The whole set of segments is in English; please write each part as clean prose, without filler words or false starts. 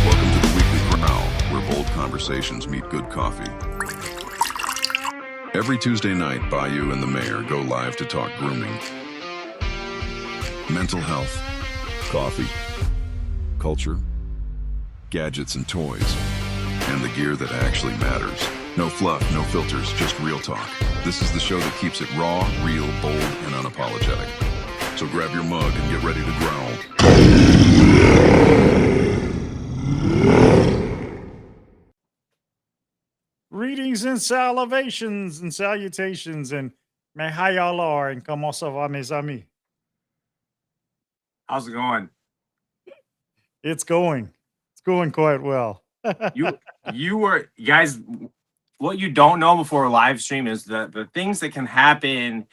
Welcome to the Weekly Growl, where bold conversations meet good coffee. Every Tuesday night, Bayou and the mayor go live to talk grooming, mental health, coffee, culture, gadgets and toys, and the gear that actually matters. No fluff, no filters, just real talk. This is the show that keeps it raw, real, bold, and unapologetic. So grab your mug and get ready to growl. Greetings and salivations and salutations and may how y'all are and comment ça va mes amis? How's it going? It's going quite well. You were guys. What you don't know before a live stream is the things that can happen.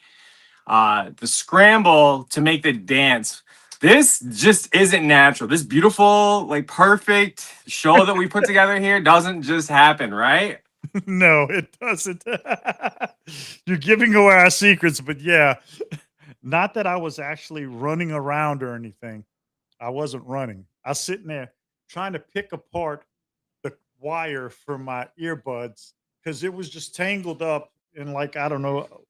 The scramble to make the dance. This just isn't natural. This beautiful, like perfect show that we put together here doesn't just happen, right? No, it doesn't. You're giving away our secrets, but yeah, not that I was actually running around or anything. I wasn't running. I was sitting there trying to pick apart the wire for my earbuds because it was just tangled up in like, I don't know,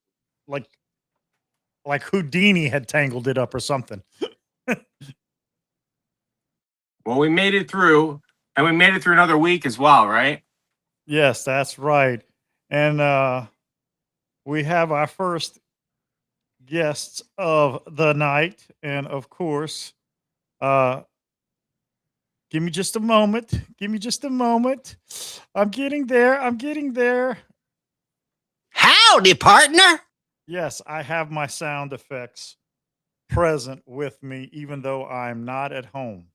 like Houdini had tangled it up or something. Well, we made it through, and we made it through another week as well, right? Yes, that's right. And we have our first guests of the night. And of course, give me just a moment. Give me just a moment. I'm getting there. I'm getting there. Howdy, partner. Yes, I have my sound effects present with me, even though I'm not at home.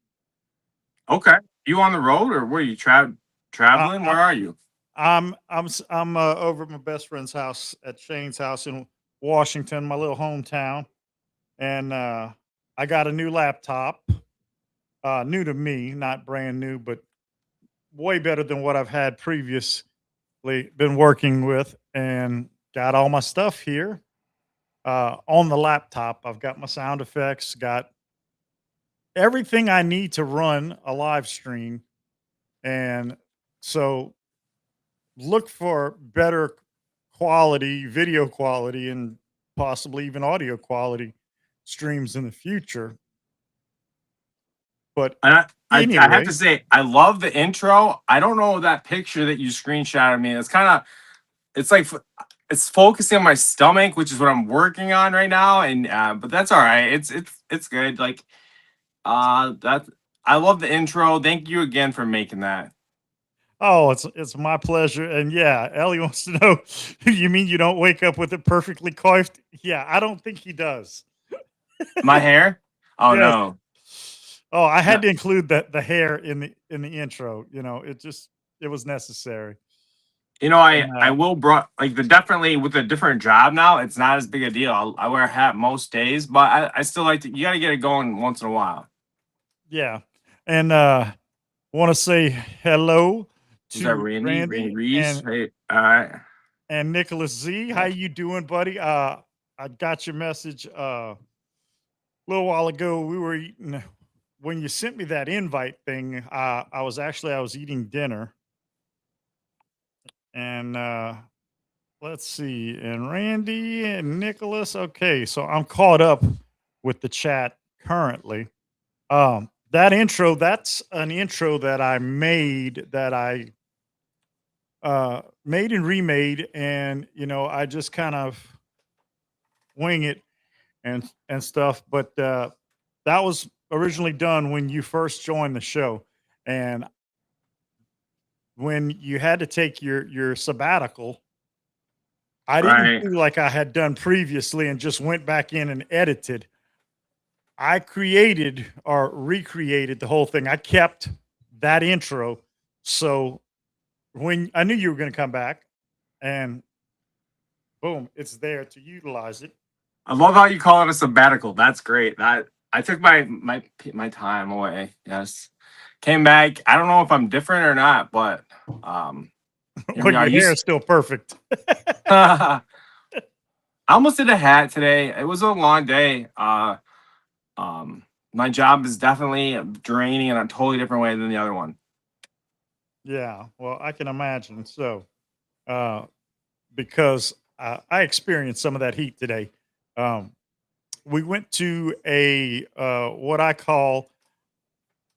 Okay. You on the road, or were you traveling? Where are you? I'm over at my best friend's house at Shane's house in Washington, my little hometown, and I got a new laptop, new to me, not brand new, but way better than what I've had previously been working with, and got all my stuff here on the laptop. I've got my sound effects, got everything I need to run a live stream, and so look for better quality, video quality, and possibly even audio quality streams in the future. But And I anyway, have to say, I love the intro. I don't know that picture that you screenshotted me. It's like it's focusing on my stomach, which is what I'm working on right now. And but that's all right. It's good. Like that. I love the intro. Thank you again for making that. oh, it's my pleasure. And yeah, Ellie wants to know, you mean you don't wake up with it perfectly coiffed? Yeah, I don't think he does. My hair? Oh Yes. no. Oh, I had to include the hair in the intro. You know, it was necessary. You know, I will brought like definitely with a different job now. It's not as big a deal. I wear a hat most days, but I still like to. You got to get it going once in a while. Yeah, and want to say hello Is that to Randy Reese? and Hey, all right. and Nicholas Z. How you doing, buddy? I got your message a little while ago. We were eating when you sent me that invite thing. I was eating dinner, and let's see, and Randy and Nicholas. Okay, so I'm caught up with the chat currently. That intro, that's an intro that I made made and remade, and you know, I just kind of wing it and stuff. But that was originally done when you first joined the show, and when you had to take your sabbatical, I didn't Right. do like I had done previously and just went back in and edited. I created or recreated the whole thing. I kept that intro. So when I knew you were going to come back, and boom, it's there to utilize it. I love how you call it a sabbatical. That's great. That I took my time away. Yes, came back. I don't know if I'm different or not, but here we Well, are. your hair is still perfect. I almost did a hat today. It was a long day. My job is definitely draining in a totally different way than the other one. Yeah, well, I can imagine. So, uh, because I experienced some of that heat today. Um, we went to a what I call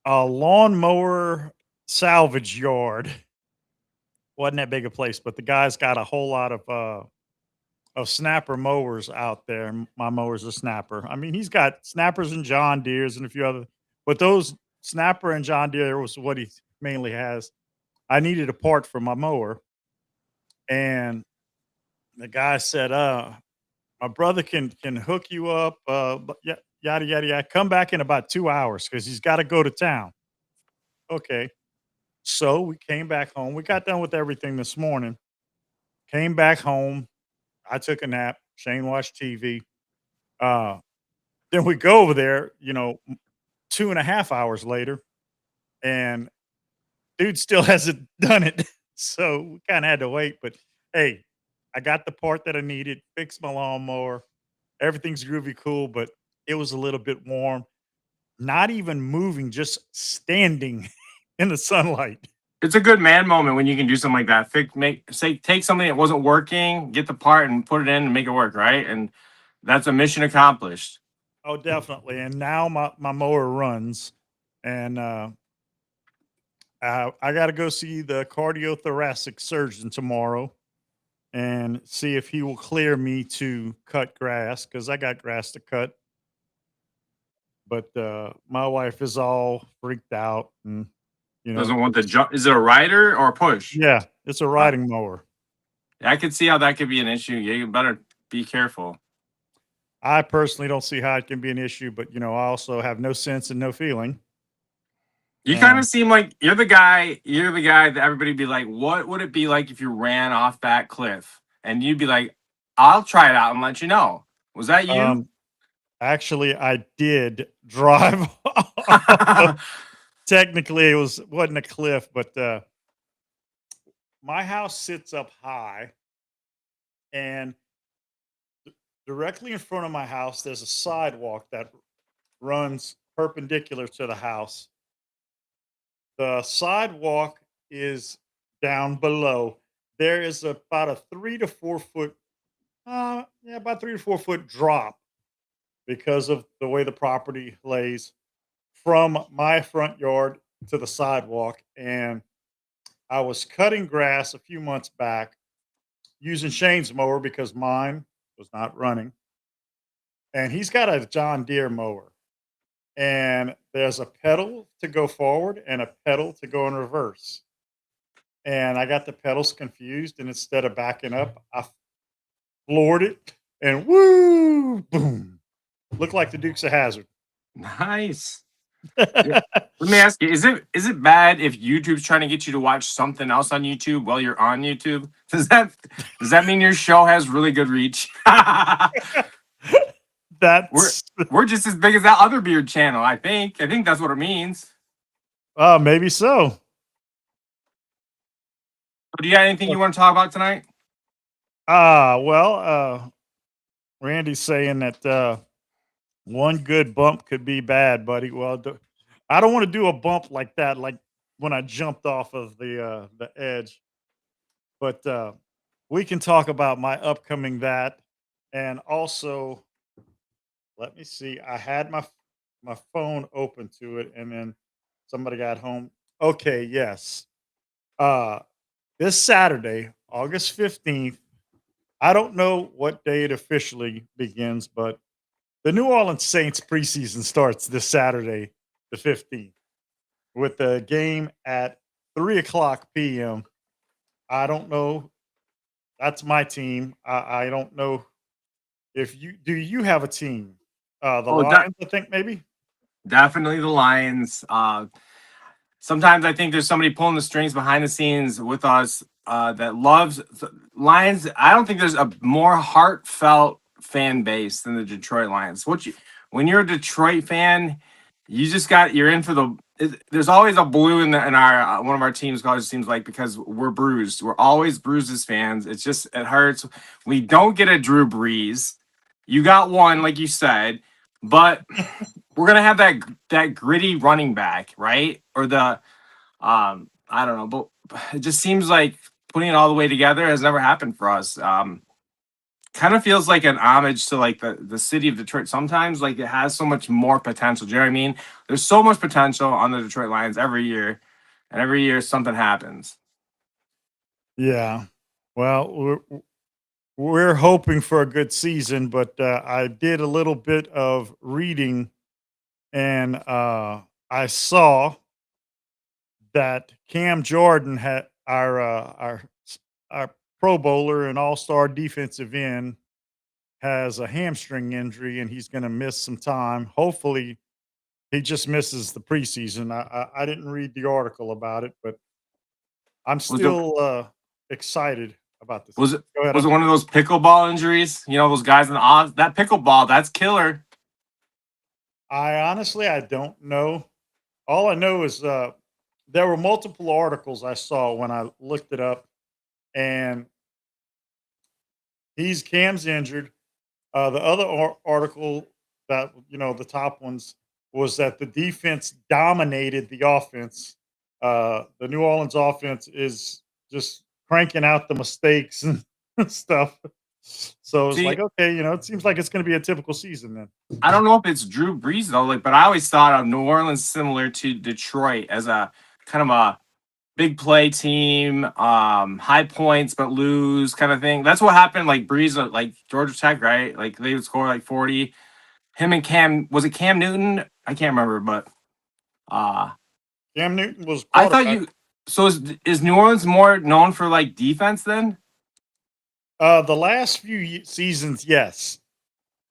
a lawnmower salvage yard. Wasn't that big a place, but the guy's got a whole lot of snapper mowers out there. My mower's a snapper. I mean, he's got snappers and John Deeres and a few other, but those snapper and John Deere was what he mainly has. I needed a part for my mower, and the guy said, my brother can hook you up, but yada yada yada. Come back in about 2 hours because he's got to go to town. Okay, so we came back home. We got done with everything this morning. Came back home. I took a nap. Shane watched TV. Uh, then we go over there. 2.5 hours later, and dude still hasn't done it. So we kind of had to wait. But hey, I got the part that I needed. Fixed my lawnmower. Everything's groovy cool, but it was a little bit warm. Not even moving, just standing in the sunlight. It's a good man moment when you can do something like that. Take something that wasn't working, get the part and put it in and make it work, right? And that's a mission accomplished. Oh, definitely. And now my mower runs, and I got to go see the cardiothoracic surgeon tomorrow and see if he will clear me to cut grass because I got grass to cut. But my wife is all freaked out, and Doesn't want the jump. Is it a rider or a push? yeah, it's a riding mower. I could see how that could be an issue. Yeah, you better be careful. I personally don't see how it can be an issue, but I also have no sense and no feeling. You kind of seem like you're the guy. You're the guy that everybody'd be like, "What would it be like if you ran off that cliff?" And you'd be like, "I'll try it out and let you know." Was that you? Actually, I did drive. Technically, wasn't a cliff, but my house sits up high, and directly in front of my house, there's a sidewalk that runs perpendicular to the house. The sidewalk is down below. There is about a 3 to 4 foot, about 3 to 4 foot drop because of the way the property lays from my front yard to the sidewalk. And I was cutting grass a few months back using Shane's mower because mine was not running. And he's got a John Deere mower. And there's a pedal to go forward and a pedal to go in reverse. And I got the pedals confused. And instead of backing up, I floored it and woo, boom. Looked like the Dukes of Hazzard. Nice. Yeah. Let me ask you: is it bad if YouTube's trying to get you to watch something else on YouTube while you're on YouTube? Does that mean your show has really good reach? That's we're just as big as that other beard channel. I think that's what it means. maybe so. Do you have anything you want to talk about tonight? Well, Randy's saying that one good bump could be bad, buddy. Well, I don't want to do a bump like that, like when I jumped off of the edge. But we can talk about my upcoming that, and also let me see. I had my phone open to it, and then somebody got home. Okay, yes. Uh, this Saturday, August 15th. I don't know what day it officially begins, but the New Orleans Saints preseason starts this Saturday, the 15th, with the game at 3 o'clock p.m. I don't know. That's my team. I don't know if you have a team. The Oh, Lions, I think maybe. definitely the Lions. Sometimes I think there's somebody pulling the strings behind the scenes with us that loves Lions. I don't think there's a more heartfelt fan base than the Detroit Lions. When you're a Detroit fan, you're in for there's always a blue in our one of our teams college seems like because we're bruised. We're always bruised as fans. It hurts. We don't get a Drew Brees. You got one, like you said, but we're gonna have that gritty running back, right? Or I don't know, but it just seems like putting it all the way together has never happened for us. Kind of feels like an homage to like the city of Detroit. Sometimes like it has so much more potential. Do you know what I mean? There's so much potential on the Detroit Lions every year, and every year something happens. Yeah. Well, we're hoping for a good season, but I did a little bit of reading, and I saw that Cam Jordan had our Pro Bowler and All Star defensive end has a hamstring injury, and he's going to miss some time. Hopefully, he just misses the preseason. I didn't read the article about it, but I'm Was it still excited about this. was it Go ahead. was it one of those pickleball injuries? You know, those guys in the odds that pickleball, that's killer. I don't know. All I know is there were multiple articles I saw when I looked it up, and Cam's injured. The other article that the top ones was that the defense dominated the offense. The New Orleans offense is just cranking out the mistakes and stuff. So it's See, like, okay, it seems like it's going to be a typical season then. I don't know if it's Drew Brees though, but I always thought of New Orleans similar to Detroit as a kind of a big play team, high points but lose kind of thing. That's what happened. Like Breeze, like Georgia Tech, right? Like they would score like 40. Him and Cam, was it Cam Newton? I can't remember, but uh Cam Newton was I thought quarterback. you. So is New Orleans more known for like defense then? The last few seasons, yes.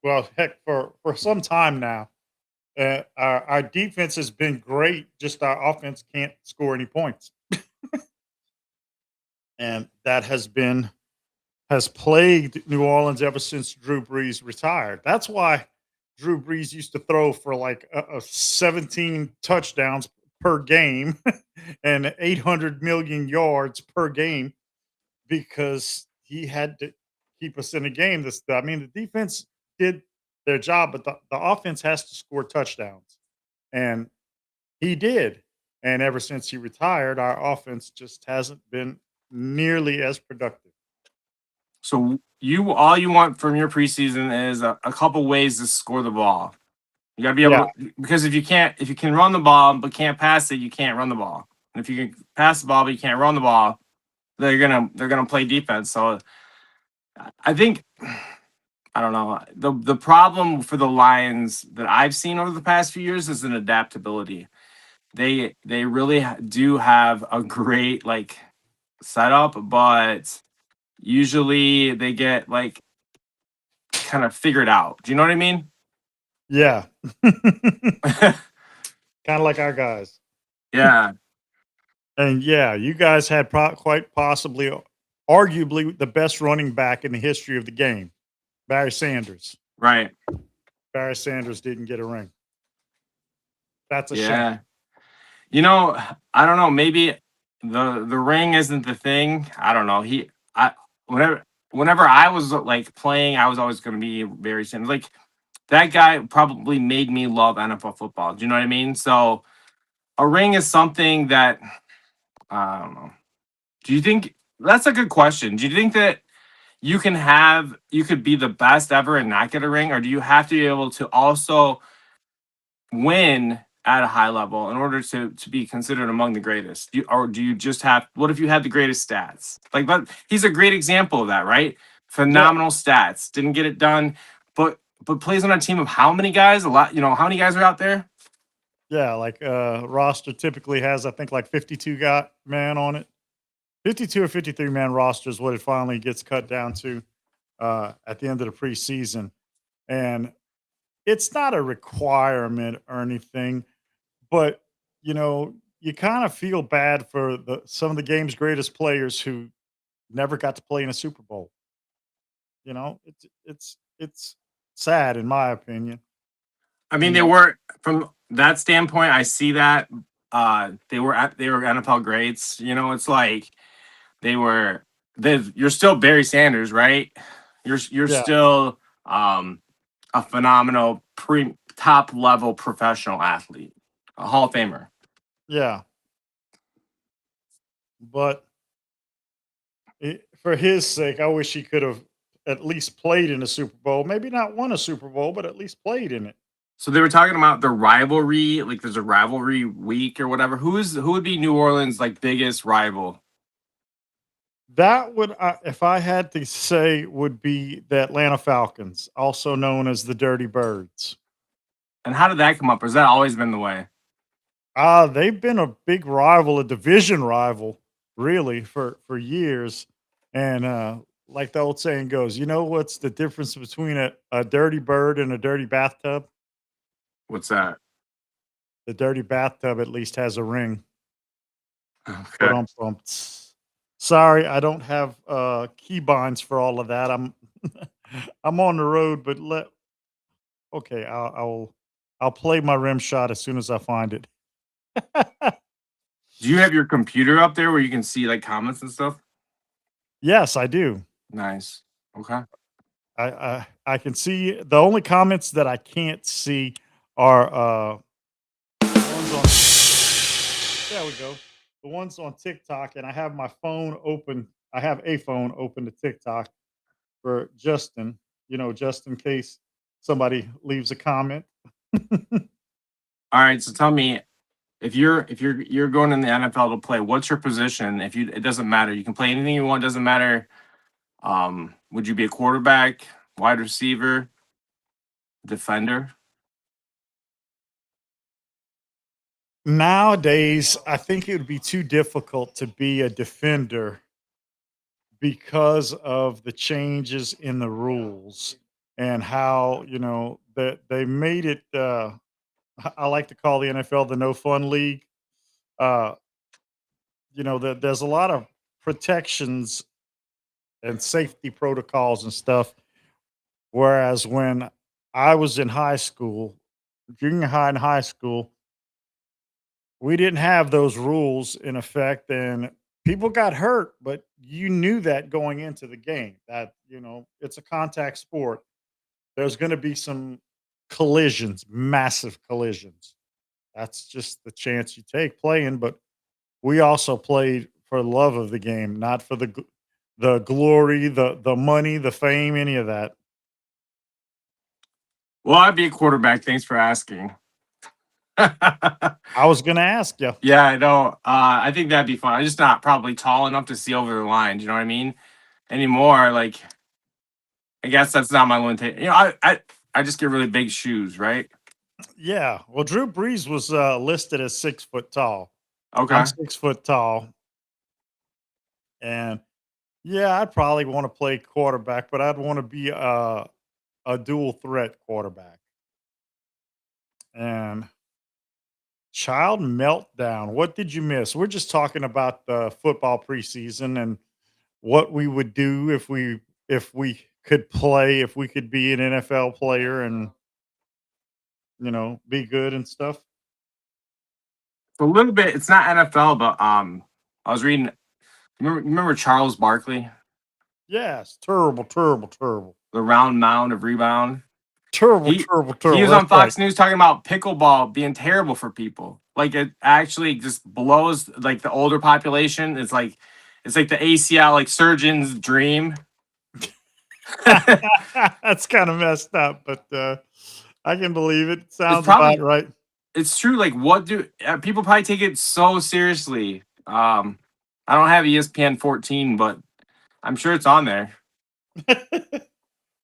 Well, heck, for some time now, our defense has been great. Just our offense can't score any points, and that has plagued New Orleans ever since Drew Brees retired. That's why Drew Brees used to throw for like 17 touchdowns per game and 800 million yards per game because he had to keep us in the game. I mean, the defense did their job, but the offense has to score touchdowns, and he did. And ever since he retired, our offense just hasn't been nearly as productive. So all you want from your preseason is a couple ways to score the ball. You got to be Yeah, able to, because if you can run the ball but can't pass it, you can't run the ball. And if you can pass the ball but you can't run the ball, they're gonna play defense. So I think I don't know. The problem for the Lions that I've seen over the past few years is an adaptability. They really do have a great like setup, but usually they get like kind of figured out. Do you know what I mean? yeah. Kind of like our guys. Yeah, And yeah, you guys had quite possibly, arguably, the best running back in the history of the game, Barry Sanders. right. Barry Sanders didn't get a ring. That's a shame. Yeah. You know, I don't know. Maybe the ring isn't the thing. I don't know. I whenever I was like playing, I was always going to be very similar. Like that guy probably made me love NFL football. Do you know what I mean? So a ring is something that I don't know. Do you think that's a good question? Do you think that you could be the best ever and not get a ring, or do you have to be able to also win at a high level in order to be considered among the greatest? Or do you just have what if you had the greatest stats? Like, but he's a great example of that, right? Yeah, Phenomenal stats, didn't get it done, but plays on a team of how many guys? A lot, how many guys are out there? yeah. Like roster typically has, I think, like 52 man on it. 52 or 53 man roster is what it finally gets cut down to at the end of the preseason, and it's not a requirement or anything, but you kind of feel bad for some of the game's greatest players who never got to play in a Super Bowl. It's sad in my opinion. I You mean, they know, were from that standpoint. I see that they were NFL greats. It's like they were. You're still Barry Sanders, right? You're yeah, still a phenomenal top level professional athlete, a Hall of Famer. yeah, but for his sake, I wish he could have at least played in a Super Bowl. Maybe not won a Super Bowl, but at least played in it. So they were talking about the rivalry, like there's a rivalry week or whatever. Who would be New Orleans' like biggest rival? That would, if I had to say, would be the Atlanta Falcons, also known as the Dirty Birds. And how did that come up? Or has that always been the way? They've been a big rival, a division rival, really, for years. And like the old saying goes, what's the difference between a dirty bird and a dirty bathtub? What's that? The dirty bathtub at least has a ring. Okay. Sorry, I don't have key binds for all of that. I'm on the road, but okay, I'll play my rim shot as soon as I find it. Do you have your computer up there where you can see like comments and stuff? Yes, I do. Nice. Okay. I can see the only comments that I can't see are the ones on there we go. The ones on TikTok, and I have my phone open. I have a phone open to TikTok for Justin, just in case somebody leaves a comment. All right. So tell me, if you're going in the NFL to play, what's your position? It doesn't matter. You can play anything you want. Doesn't matter. Would you be a quarterback, wide receiver, defender? Nowadays, I think it would be too difficult to be a defender because of the changes in the rules and how, that they made it. I like to call the NFL the no fun league. Uh, there's a lot of protections and safety protocols and stuff. Whereas when I was in high school, junior high and high school, we didn't have those rules in effect, and people got hurt, but you knew that going into the game that, it's a contact sport. There's going to be some collisions, massive collisions. That's just the chance you take playing, but we also played for the love of the game, not for the glory, the money, the fame, any of that. Well, I'd be a quarterback. Thanks for asking. I was going to ask you. Yeah, I know. I think that'd be fun. I'm just not probably tall enough to see over the line. Do you know what I mean? Anymore, like I guess that's not my limitation. I just get really big shoes, right? Yeah. Well, Drew Brees was listed as 6 foot tall. Okay. I'm 6 foot tall. And yeah, I'd probably want to play quarterback, but I'd want to be a dual threat quarterback. And child meltdown. What did you miss? We're just talking about the football preseason and what we would do if we could play, if we could be an NFL player and be good and stuff. A little bit. It's not NFL, but I was reading. Remember Charles Barkley, Yes, terrible, terrible, terrible. the round mound of rebound. Terrible, He terrible, he terrible. was on That's right. Fox News talking about pickleball being terrible for people. Like it actually just blows like the older population. It's like the ACL like surgeon's dream. That's kind of messed up, but I can believe it. Sounds probably about right. It's true. Like, what do people probably take it so seriously? I don't have ESPN 14, but I'm sure it's on there.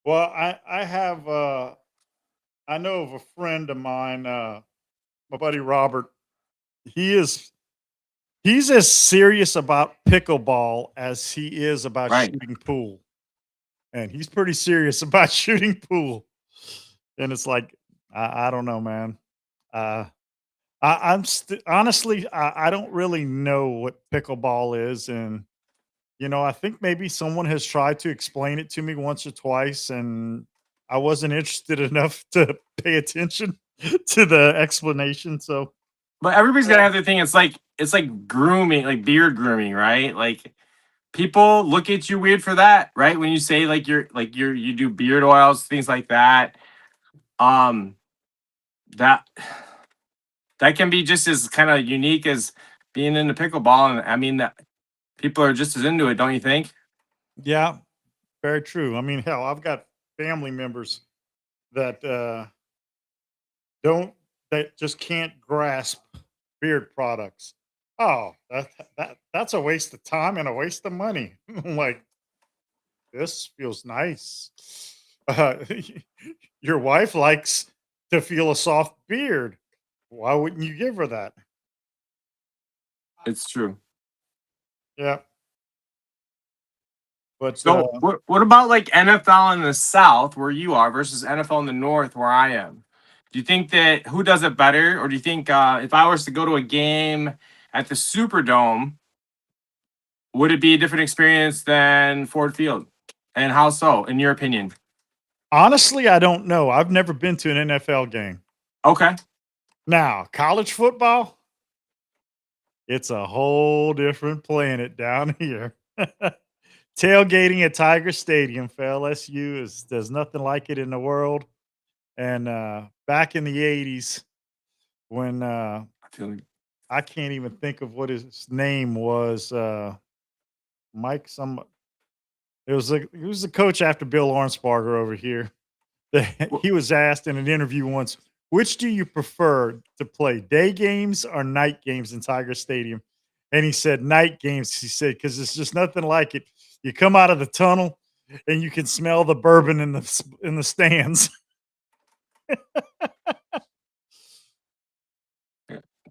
Well, I have I know of a friend of mine, my buddy Robert. He's as serious about pickleball as he is about Right. shooting pool. And he's pretty serious about shooting pool. And it's like I don't know, man. Uh, honestly, I don't really know what pickleball is, and I think maybe someone has tried to explain it to me once or twice, and I wasn't interested enough to pay attention to the explanation. So, But everybody's uh, gotta have their thing. It's like grooming, like beard grooming, right? Like people look at you weird for that, right? When you say you do beard oils, things like that. Um, that that can be just as kind of unique as being into pickleball, and I mean that people are just as into it, don't you think? yeah, very true. I mean, hell, I've got family members that don't that just can't grasp beard products. Oh, that's a waste of time and a waste of money. I'm like, this feels nice. Uh, your wife likes to feel a soft beard. Why wouldn't you give her that? It's true. Yeah, but So what about like NFL in the South where you are versus NFL in the North where I am? Do you think that who does it better, or do you think if I was to go to a game at the Superdome, would it be a different experience than Ford Field? And how so, in your opinion? honestly, I don't know. I've never been to an NFL game. Okay. Now, college football, it's a whole different planet down here. Tailgating at Tiger Stadium for LSU is there's nothing like it in the world. And back in the '80s, when I feel like I can't even think of what his name was, Mike. He was the coach after Bill Arnsparger over here. w- He was asked in an interview once, "Which do you prefer to play, day games or night games in Tiger Stadium?" And he said, "Night games." He said, "Because it's just nothing like it. You come out of the tunnel and you can smell the bourbon in the stands."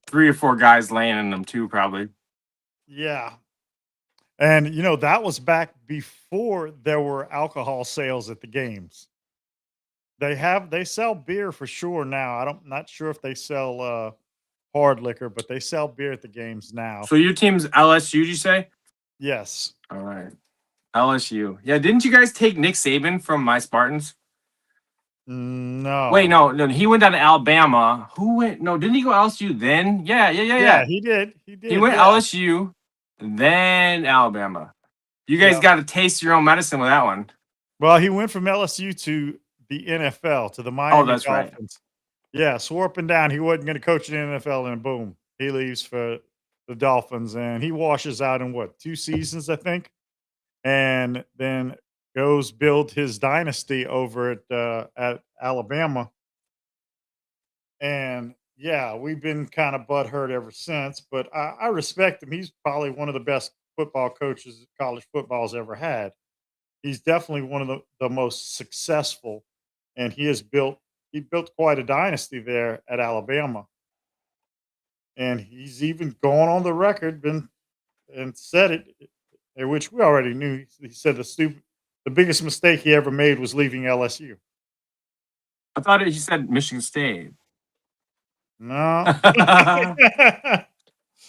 3 or 4 guys laying in them too, probably. Yeah, and that was back before there were alcohol sales at the games. They sell beer for sure now. Not sure if they sell hard liquor, but they sell beer at the games now. So your team's LSU, did you say? Yes. All right. LSU. Yeah, didn't you guys take Nick Saban from my Spartans? Wait, No. no, no, he went down to Alabama. Who went? No, didn't he go LSU then? Yeah, yeah, yeah, Yeah, yeah. he did. He He did. went Yeah. LSU, then Alabama. You guys Yeah. got to taste your own medicine with that one. Well, he went from LSU to the NFL, to the Oh, Miami that's right. Dolphins. Yeah, swore up and down he wasn't going to coach in the NFL, and boom, he leaves for the Dolphins, and he washes out in what, 2 seasons, I think, and then goes build his dynasty over at Alabama. And yeah, we've been kind of butthurt ever since, but I respect him. He's probably one of the best football coaches college football's ever had. He's definitely one of the most successful, and he built quite a dynasty there at Alabama. And he's even gone on the record, been and said it, which we already knew. He said the biggest mistake he ever made was leaving LSU. I thought he said Michigan State. No,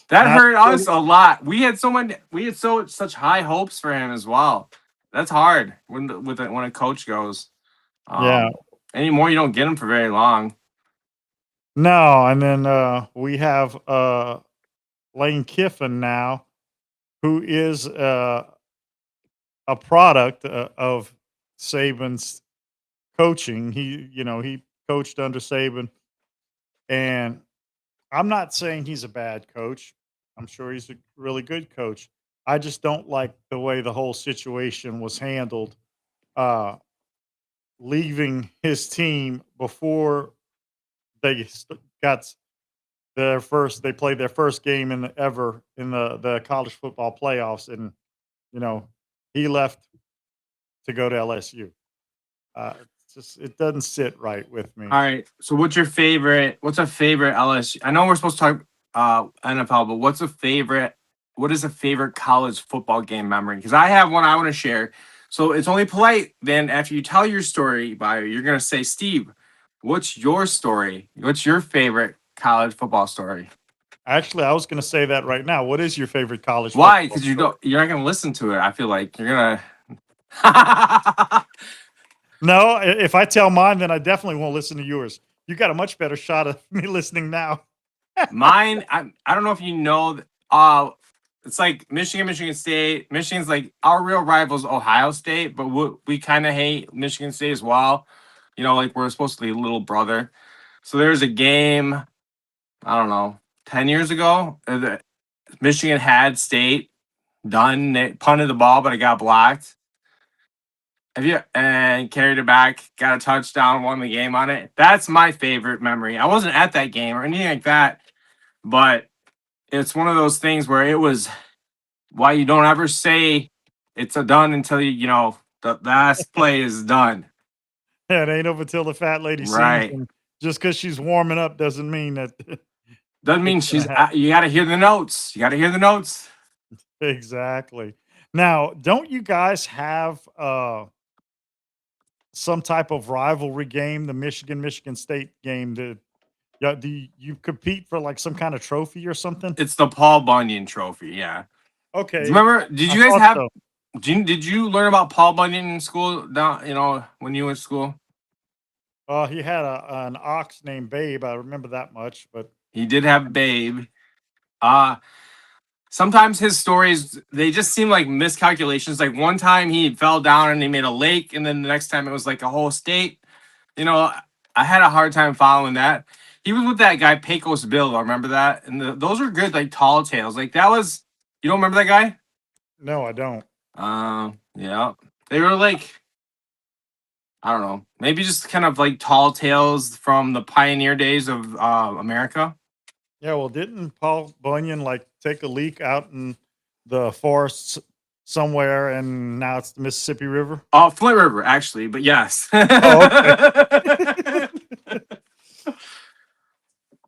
That not hurt us a lot. We had such high hopes for him as well. That's hard when a coach goes. yeah. Anymore you don't get him for very long. No, and then we have Lane Kiffin now, who is a product of Saban's coaching. He coached under Saban, and I'm not saying he's a bad coach. I'm sure he's a really good coach. I just don't like the way the whole situation was handled, uh, leaving his team before got they played their first game ever in the college football playoffs, and you know he left to go to LSU. It doesn't sit right with me. All right. So what's a favorite LSU? I know we're supposed to talk NFL, but what is a favorite college football game memory? Because I have one I want to share. So it's only polite then after you tell your story, Bayou, you're gonna say, Steve, What's your story? What's your favorite college football story? Actually, I was going to say that right now. What is your favorite college Why? football Because you story? don't. You're not gonna listen to it. I feel like you're gonna. No, if I tell mine, then I definitely won't listen to yours. You got a much better shot of me listening now. Mine. I don't know if you know. It's like Michigan, Michigan State. Michigan's like our real rivals, Ohio State, but we kind of hate Michigan State as well. You know, like we're supposed to be little brother. So there's a game. I don't know, 10 years ago. Michigan had State done. They punted the ball, but it got blocked. Have you and carried it back, got a touchdown, won the game on it? That's my favorite memory. I wasn't at that game or anything like that, but it's one of those things where it was why you don't ever say it's a done until you the last play is done. It ain't over till the fat lady sings. Right. And just because she's warming up doesn't mean that Doesn't mean it's gonna she's. happen. You got to hear the notes. You got to hear the notes. Exactly. Now, don't you guys have some type of rivalry game, the Michigan State game? Yeah, do you compete for like some kind of trophy or something? It's the Paul Bunyan Trophy. Yeah. Okay, Remember? Did I you guys thought have? so. Did you learn about Paul Bunyan in school? Down, when you went to school, He had an ox named Babe. I remember that much, but he did have Babe. Uh Sometimes his stories they just seem like miscalculations. Like one time he fell down and he made a lake, and then the next time it was like a whole state. You know, I had a hard time following that. He was with that guy Pecos Bill. I remember that, and those are good, like tall tales. Like that was. You don't remember that guy? no, I don't. Yeah, they were like I don't know, maybe just kind of like tall tales from the pioneer days of America. Yeah, well, didn't Paul Bunyan like take a leak out in the forests somewhere, and now it's the Mississippi River? Flint River, actually, but yes. Oh, okay.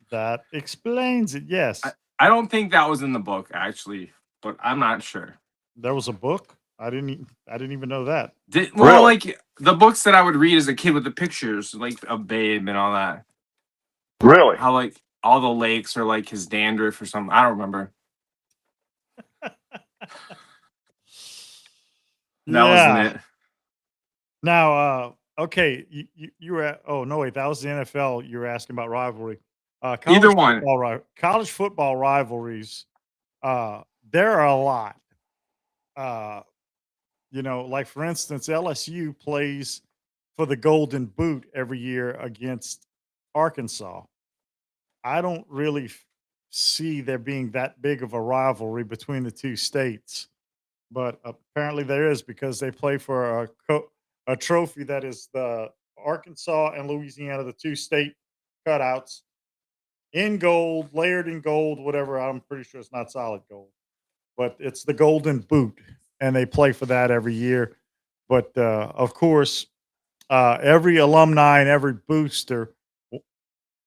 That explains it. Yes, I don't think that was in the book actually, but I'm not sure. there was a book. I didn't even know that. Well, like the books that I would read as a kid with the pictures, like of Babe and all that. Really? How like all the lakes are like his dandruff or something. I don't remember. That wasn't Yeah. it. Now, okay, you were at, oh no, wait, that was the NFL. You were asking about rivalry. Either one. College football rivalries. There are a lot. Uh, like for instance, LSU plays for the Golden Boot every year against Arkansas. I don't really see there being that big of a rivalry between the two states, but apparently there is because they play for a trophy that is the Arkansas and Louisiana, the two state cutouts in gold, layered in gold, whatever. I'm pretty sure it's not solid gold, but it's the Golden Boot, and they play for that every year. But of course, every alumni and every booster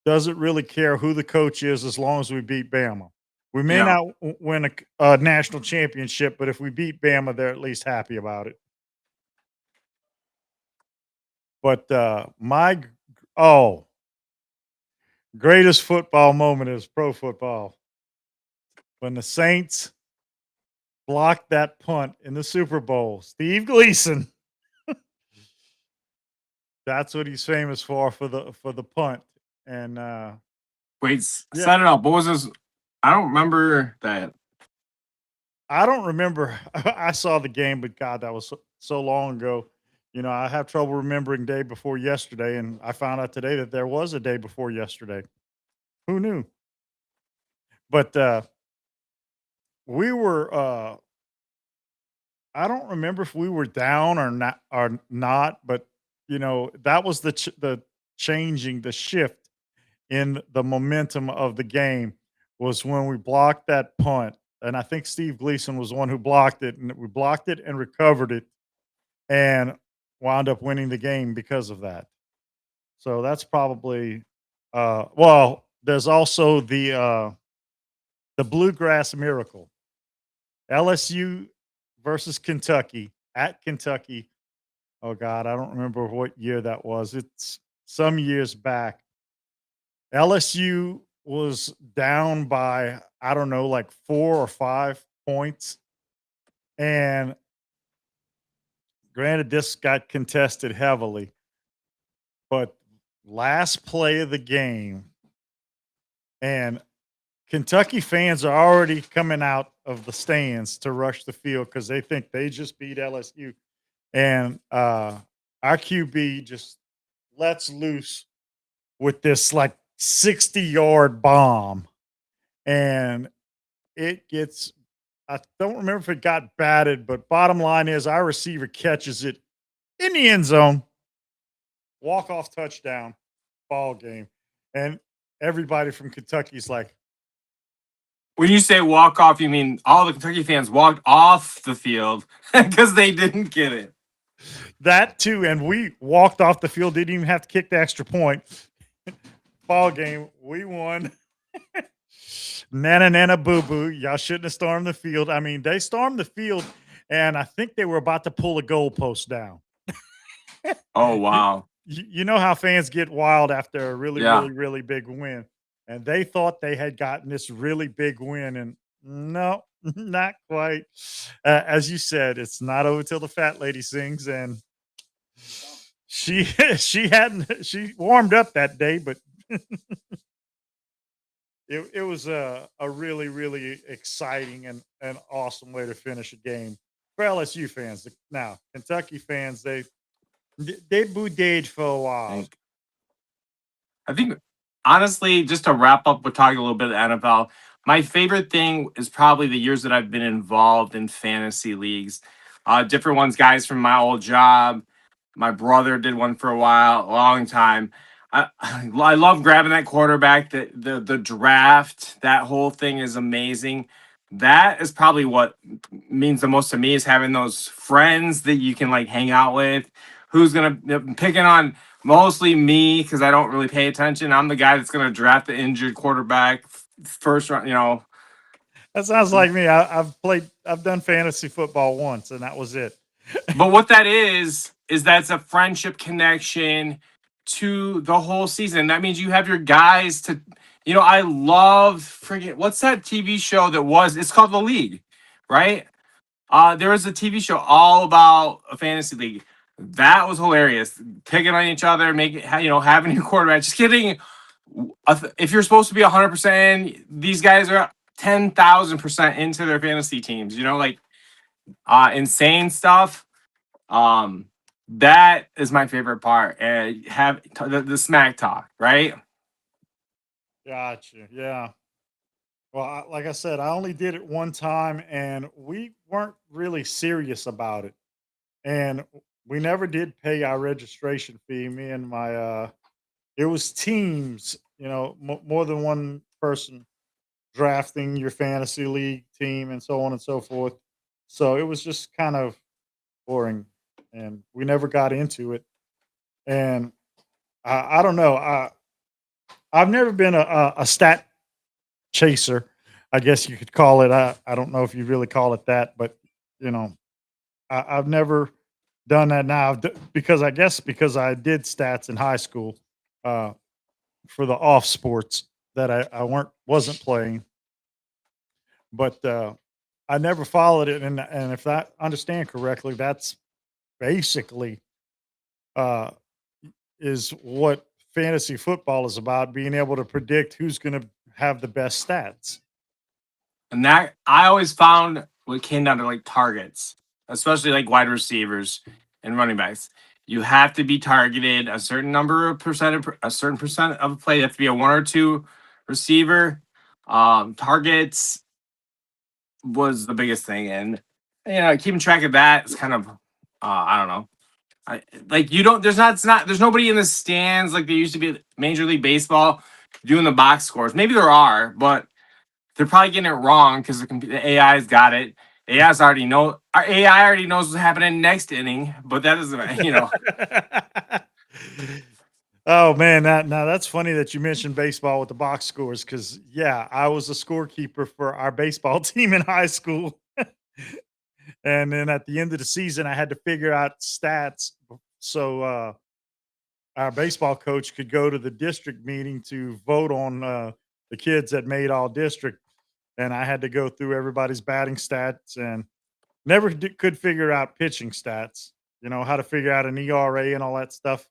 doesn't really care who the coach is as long as we beat Bama. We may Yeah. not win a national championship, but if we beat Bama, they're at least happy about it. But greatest football moment is pro football when the Saints blocked that punt in the Super Bowl. Steve Gleason. That's what he's famous for the punt. And Wait, yeah, set it up. What was this? I don't remember that. I don't remember. I saw the game, but God, that was so long ago. I have trouble remembering day before yesterday, and I found out today that there was a day before yesterday. Who knew? But we were. I don't remember if we were down or not. But that was the changing the shift in the momentum of the game was when we blocked that punt. And I think Steve Gleason was the one who blocked it, and we blocked it and recovered it and wound up winning the game because of that. So that's probably well, there's also the Bluegrass Miracle. LSU versus Kentucky at Kentucky. Oh God, I don't remember what year that was. It's some years back. LSU was down by, I don't know, like 4 or 5 points. And granted, this got contested heavily, but last play of the game, and Kentucky fans are already coming out of the stands to rush the field because they think they just beat LSU. And our QB just lets loose with this like 60-yard bomb. And it gets, I don't remember if it got batted, but bottom line is our receiver catches it in the end zone, walk-off touchdown, ball game. And everybody from Kentucky's like, When you say walk off, you mean all the Kentucky fans walked off the field because they didn't get it. that too. And we walked off the field, didn't even have to kick the extra point. Ball game, we won. Nana, nana, boo boo. Y'all shouldn't have stormed the field. I mean, they stormed the field, and I think they were about to pull a goalpost down. Oh, wow. You know how fans get wild after a really, Yeah. really, really big win. And they thought they had gotten this really big win, and no, not quite. As you said, it's not over till the fat lady sings, and she she warmed up that day, but it was a really, really exciting and awesome way to finish a game for LSU fans. Now, Kentucky fans, they boudade for a while. I think, honestly, just to wrap up with talking a little bit of NFL, my favorite thing is probably the years that I've been involved in fantasy leagues. Different ones, guys from my old job. My brother did one for a while, a long time. I love grabbing that quarterback. The draft, that whole thing is amazing. That is probably what means the most to me, is having those friends that you can like hang out with. Who's gonna picking on mostly me because I don't really pay attention. I'm the guy that's gonna draft the injured quarterback first round. That sounds like me. I've done fantasy football once, and that was it. But what that is that's a friendship connection to the whole season. That means you have your guys to, I love freaking, what's that TV show it's called The League, right? There was a TV show all about a fantasy league. That was hilarious. Picking on each other, having your quarterback, just kidding. If you're supposed to be 100%, these guys are 10,000% into their fantasy teams, insane stuff. That is my favorite part. And have the smack talk, right? Gotcha. Yeah. Well, like I said, I only did it one time, and we weren't really serious about it. And we never did pay our registration fee. Me and my, it was teams, more than one person drafting your fantasy league team and so on and so forth. So it was just kind of boring, and we never got into it. And I don't know. I've never been a stat chaser, I guess you could call it. I don't know if you really call it that, but I've never done that now because I I did stats in high school for the off sports that I wasn't playing, but I never followed it. And if I understand correctly, that's basically is what fantasy football is about, being able to predict who's going to have the best stats. And that I always found what came down to like targets, especially like wide receivers and running backs. You have to be targeted a certain number of a certain percent of a play. You have to be a 1 or 2 receiver. Targets was the biggest thing, and keeping track of that is kind of I don't know. There's nobody in the stands like there used to be at Major League Baseball doing the box scores. Maybe there are, but they're probably getting it wrong because the AI's got it. Our AI already knows what's happening next inning, but that doesn't, Oh man, that's funny that you mentioned baseball with the box scores, because yeah, I was a scorekeeper for our baseball team in high school. And then at the end of the season, I had to figure out stats. So our baseball coach could go to the district meeting to vote on the kids that made all district, and I had to go through everybody's batting stats and never could figure out pitching stats. How to figure out an ERA and all that stuff.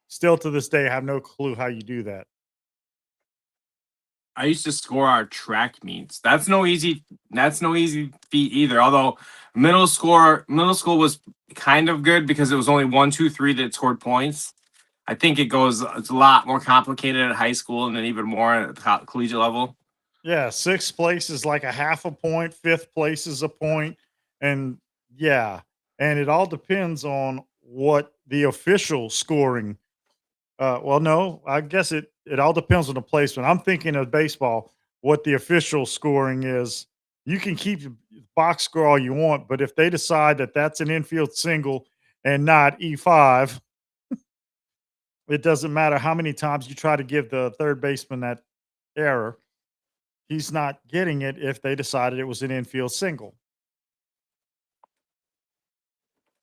Still to this day, I have no clue how you do that. I used to score our track meets. That's no easy feat either. Although middle school was kind of good because it was only 1, 2, 3 that scored points. I think it's a lot more complicated at high school and then even more at the collegiate level. Yeah, sixth place is like a half a point, fifth place is a point, and yeah, and it all depends on what the official scoring. Well, no, I guess it all depends on the placement. I'm thinking of baseball. What the official scoring is, you can keep the box score all you want, but if they decide that that's an infield single and not E5, it doesn't matter how many times you try to give the third baseman that error. He's not getting it if they decided it was an infield single.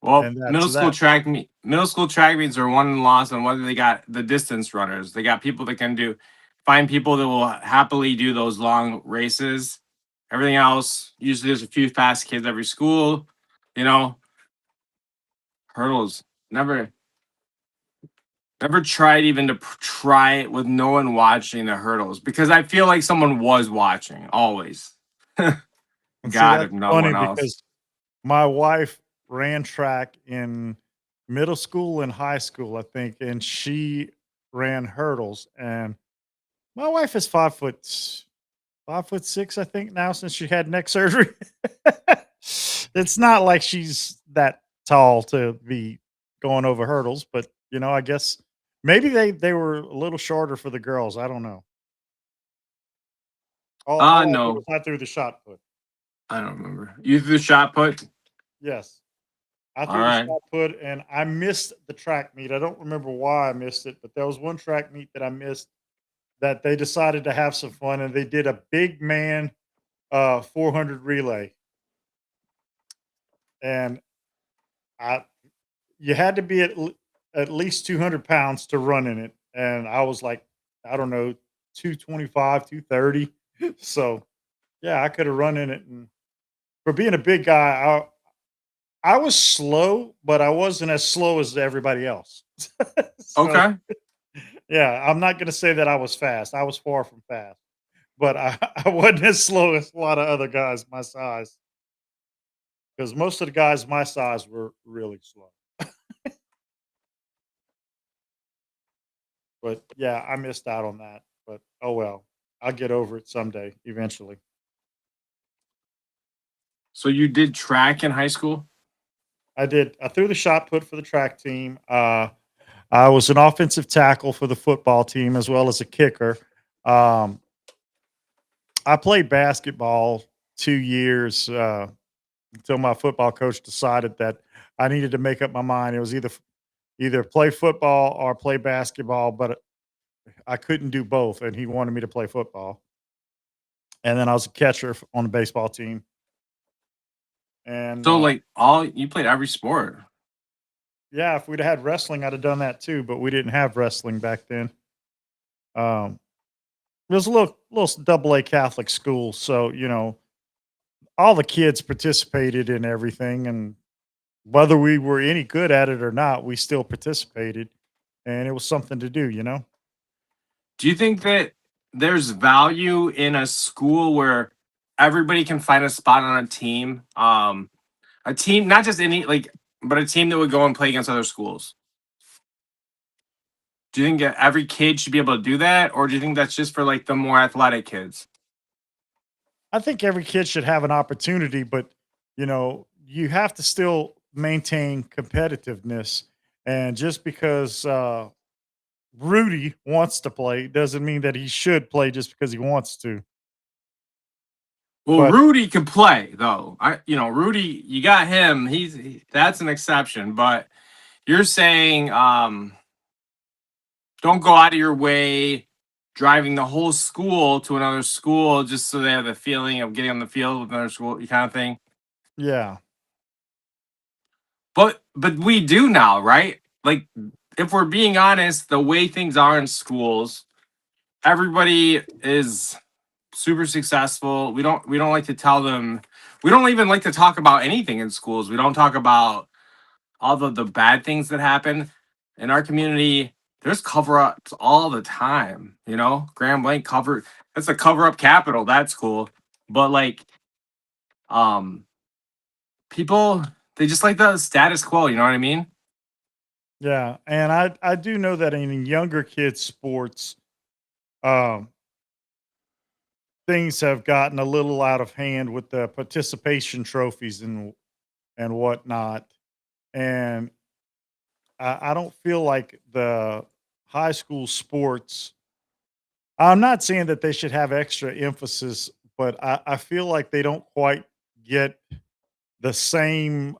Well, And that's middle school that. track meets are won and lost on whether they got the distance runners. They got people that can find people that will happily do those long races. Everything else, usually there's a few fast kids every school. You know, hurdles. Never tried even to try it with no one watching the hurdles because I feel like someone was watching always. And see, God, that's if no funny one else. because my wife ran track in middle school and high school, I think, and she ran hurdles. And my wife is 5'6", I think, now since she had neck surgery. It's not like she's that tall to be going over hurdles, but I guess maybe they were a little shorter for the girls. I don't know. All I did was No, I threw the shot put. I don't remember. You threw the shot put. Yes. I All threw the right. shot put and I missed the track meet. I don't remember why I missed it, but there was one track meet that I missed that they decided to have some fun and they did a big man 400 relay. And I you had to be at least 200 pounds to run in it. And I was like, I don't know, 225, 230. So yeah, I could have run in it. And for being a big guy, I was slow, but I wasn't as slow as everybody else. So Okay. yeah, I'm not gonna say that I was fast. I was far from fast, but I wasn't as slow as a lot of other guys my size. Because most of the guys my size were really slow. But yeah, I missed out on that. But oh well, I'll get over it someday, eventually. So you did track in high school? I did. I threw the shot put for the track team. I was an offensive tackle for the football team as well as a kicker. Um, I played basketball 2 years until my football coach decided that I needed to make up my mind. It was either play football or play basketball, but I couldn't do both, and he wanted me to play football. And then I was a catcher on the baseball team. And So you played every sport. yeah, if we'd had wrestling, I'd have done that too, but we didn't have wrestling back then. Um, it was a little double A Catholic school, so all the kids participated in everything, and whether we were any good at it or not, we still participated, and it was something to do. Do you think that there's value in a school where everybody can find a spot on a team? A team, not just but a team that would go and play against other schools. Do you think that every kid should be able to do that, or do you think that's just for the more athletic kids? I think every kid should have an opportunity, but you have to still maintain competitiveness. And just because Rudy wants to play doesn't mean that he should play just because he wants to. Well, But Rudy can play though. Rudy, you got him. That's an exception. But you're saying, don't go out of your way driving the whole school to another school just so they have the feeling of getting on the field with another school, kind of thing. yeah, But we do now, right? if we're being honest, the way things are in schools, everybody is super successful. We don't like to tell them. We don't even like to talk about anything in schools. We don't talk about all of the bad things that happen in our community. There's cover-ups all the time, you know. Grand Blanc cover, that's a cover-up capital. That's cool. But like um people, they just like the status quo, you know what I mean? Yeah, and I do know that in younger kids' sports, um, things have gotten a little out of hand with the participation trophies and whatnot. And I don't feel like the high school sports. I'm not saying that they should have extra emphasis, but I feel like they don't quite get the same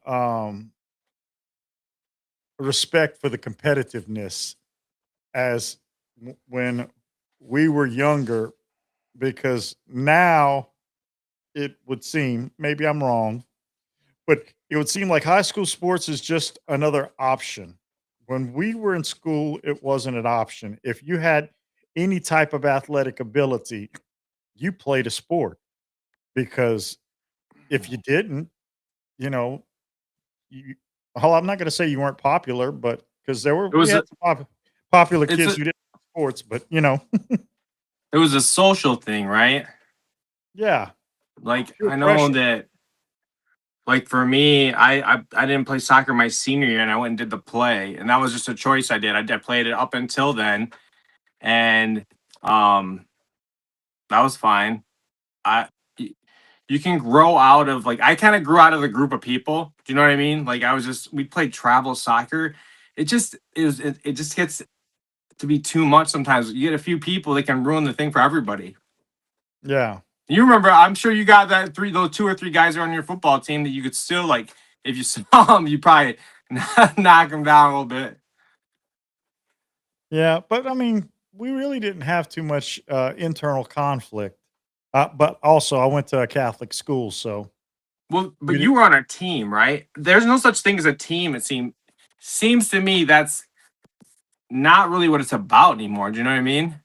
respect for the competitiveness as when we were younger, because now it would seem, maybe I'm wrong, but it would seem like high school sports is just another option. When we were in school, it wasn't an option. If you had any type of athletic ability, you played a sport, because if you didn't, you know, you, well, I'm not going to say you weren't popular, but because It we was had a, some popular it's kids a who didn't play sports, but you know, it was a social thing, right? yeah, Like peer I know pressure. that, like for me, I didn't play soccer my senior year, and I went and did the play, and that was just a choice I did. I played it up until then, and um that was fine. I y- you can grow out of, like, I kind of grew out of the group of people. Do you know what I mean? Like I was just, we played travel soccer. It just gets to be too much sometimes. You get a few people that can ruin the thing for everybody. Yeah. You remember, I'm sure you got that those two or three guys are on your football team that you could still, like, if you saw them, you probably knock them down a little bit. Yeah, but I mean, we really didn't have too much internal conflict. But also, I went to a Catholic school, so Well, but we you did. were on a team, right? There's no such thing as a team. Seems to me that's not really what it's about anymore. Do you know what I mean?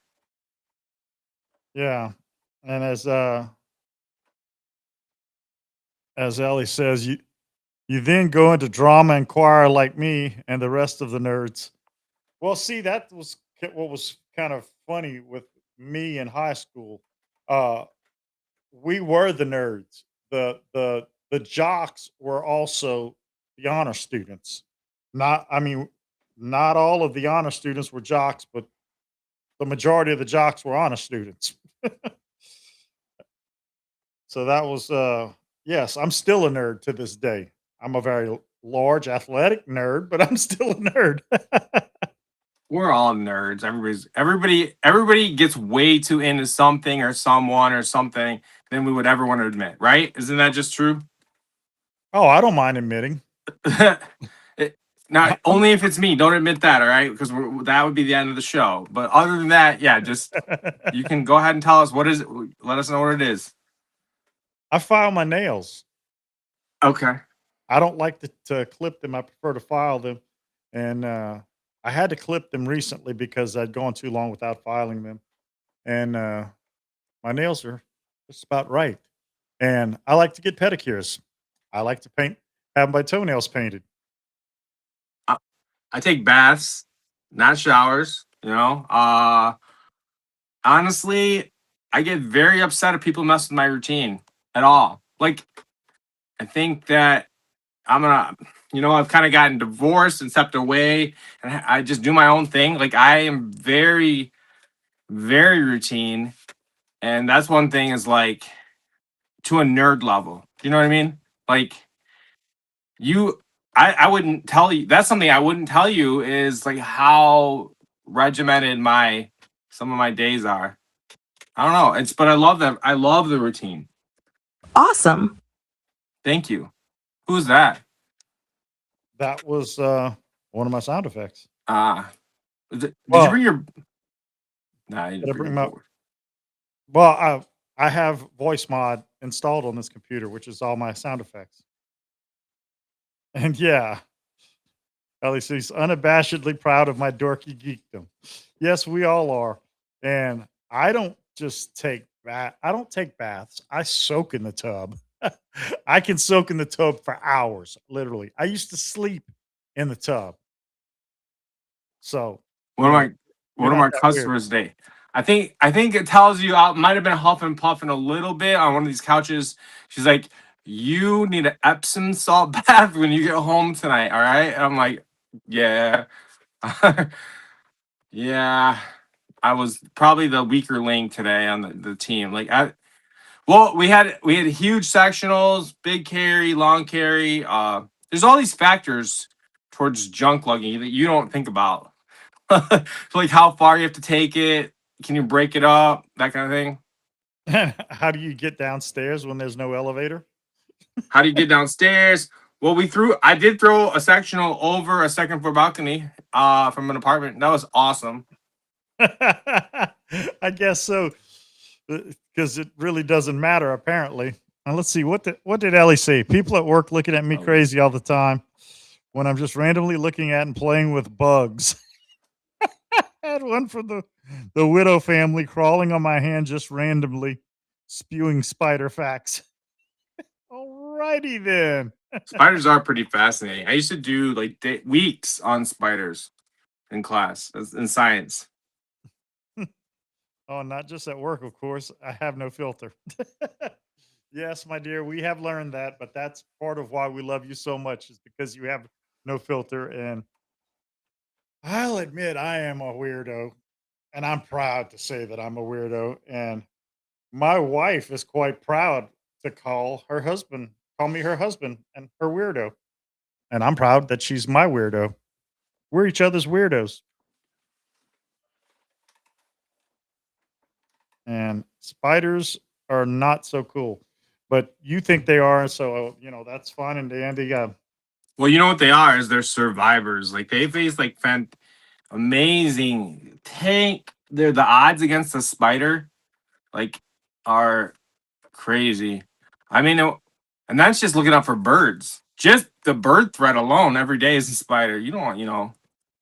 Yeah, and as Ellie says, you then go into drama and choir like me and the rest of the nerds. Well, see, that was what was kind of funny with me in high school. Uh, we were the nerds. The jocks were also the honor students. I mean, not all of the honor students were jocks, but the majority of the jocks were honor students. So that was yes, I'm still a nerd to this day. I'm a very large athletic nerd, but I'm still a nerd. We're all nerds. Everybody gets way too into something or someone or something than we would ever want to admit, right? Isn't that just true? Oh, I don't mind admitting. It- Not I'm only if it's me. Don't admit that, all right? Because that would be the end of the show. But other than that, yeah, just you can go ahead and tell us what is it. Let us know what it is. I file my nails. Okay. I don't like to clip them. I prefer to file them. And I had to clip them recently because I'd gone too long without filing them. And my nails are just about right. And I like to get pedicures. I like to have my toenails painted. I, I take baths, not showers. You know. Honestly, I get very upset if people mess with my routine at all. Like, I think that I'm gonna, I've kind of gotten divorced and stepped away, and I just do my own thing. Like, I am very, very routine, and that's one thing, is like, to a nerd level. You know what I mean? Like, you, I wouldn't tell you. That's something I wouldn't tell you, is like how regimented some of my days are. I don't know. But I love that. I love the routine. Awesome. Thank you. Who's that? That was one of my sound effects. Ah, did you Well, bring your? Nah, you did didn't I bring bring your my board. well, I have voice mod installed on this computer, which is all my sound effects. And yeah, LEC's unabashedly proud of my dorky geekdom. Yes, we all are. And I don't just take I don't take baths. I soak in the tub. I can soak in the tub for hours, literally. I used to sleep in the tub. So, One of my you're one of not my that weird. customers today. I think it tells you I might have been huffing and puffing a little bit on one of these couches. She's like, "You need an Epsom salt bath when you get home tonight, all right?" And I'm like, "Yeah, yeah." I was probably the weaker link today on the team. Well, we had huge sectionals, big carry, long carry. There's all these factors towards junk lugging that you don't think about. Like how far you have to take it, can you break it up, that kind of thing. How do you get downstairs when there's no elevator? How do you get downstairs? Well, I did throw a sectional over a second floor balcony from an apartment. That was awesome. I guess so, because it really doesn't matter apparently. And let's see what did Ellie say? People at work looking at me Oh. crazy all the time when I'm just randomly looking at and playing with bugs. I had one from the widow family crawling on my hand just randomly, spewing spider facts. Alrighty then. Spiders are pretty fascinating. I used to do like weeks on spiders in class in science. Oh, not just at work, of course. I have no filter. Yes, my dear, we have learned that, but that's part of why we love you so much is because you have no filter. And I'll admit I am a weirdo, and I'm proud to say that I'm a weirdo. And my wife is quite proud to call me her husband and her weirdo. And I'm proud that she's my weirdo. We're each other's weirdos. And spiders are not so cool, but you think they are. So, that's fine and dandy. Well, you know what they are is they're survivors. Like they face like amazing tank. They're the odds against a spider like are crazy. I mean, and that's just looking out for birds. Just the bird threat alone every day is a spider. You don't want, you don't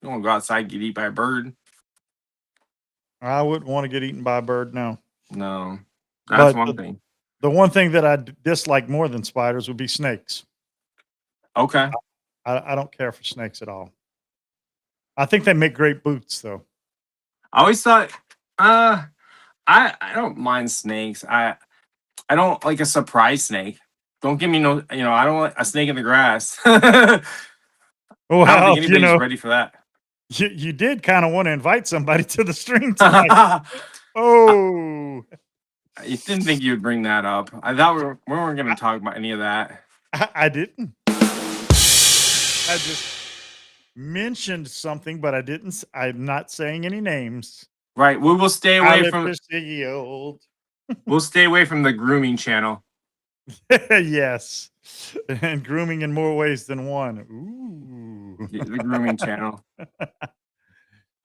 want to go outside and get eaten by a bird. I wouldn't want to get eaten by a bird, no. No, that's But one thing. the one thing that I dislike more than spiders would be snakes. Okay. I don't care for snakes at all. I think they make great boots, though. I always thought, I don't mind snakes. I don't like a surprise snake. Don't give me no, I don't want a snake in the grass. I don't Well, think anybody's ready for that. you did kind of want to invite somebody to the stream tonight. Oh, You didn't think you'd bring that up. I thought we weren't going to talk about any of that. I didn't. I just mentioned something, but I didn't. I'm not saying any names. Right. We will stay away from. We'll stay away from the grooming channel. Yes, and grooming in more ways than one. Ooh, The grooming channel.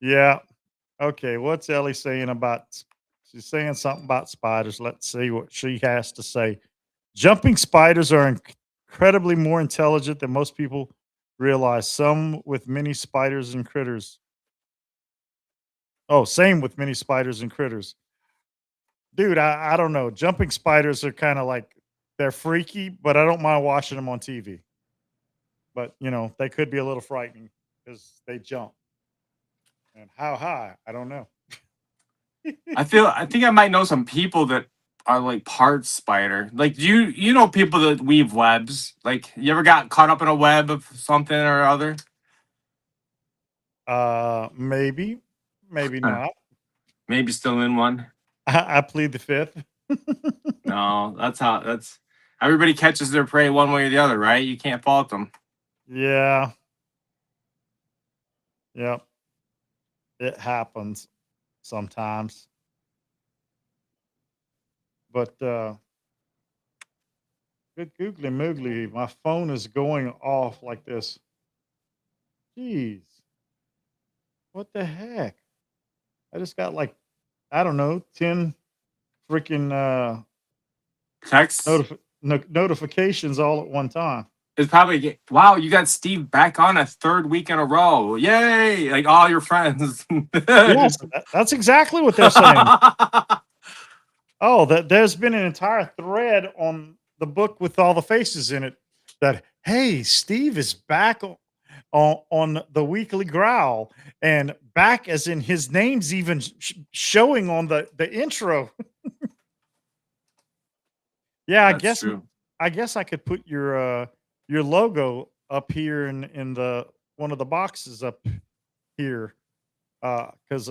Yeah. Okay. What's Ellie saying about? She's saying something about spiders. Let's see what she has to say. Jumping spiders are incredibly more intelligent than most people realize. Some with many spiders and critters. Oh, same with many spiders and critters. Dude, I don't know. Jumping spiders are kind of like they're freaky, but I don't mind watching them on TV. But they could be a little frightening because they jump. And how high? I don't know. I think I might know some people that are like part spider. Like, do you know people that weave webs? Like, you ever got caught up in a web of something or other? Maybe, maybe Huh. not. Maybe still in one. I plead the fifth. No, that's everybody catches their prey one way or the other, right? You can't fault them. Yeah. Yep. It happens sometimes. But good googly moogly, my phone is going off like this. Jeez. What the heck? I just got like, I don't know, 10 freaking Text. notifications all at one time. It's probably wow. You got Steve back on a third week in a row. Yay! Like all your friends. Yes, that's exactly what they're saying. Oh, there's been an entire thread on the book with all the faces in it that, hey, Steve is back on the Weekly Growl, and back as in his name's even showing on the intro. Yeah, That's true. I guess I could put your logo up here in the one of the boxes up here, because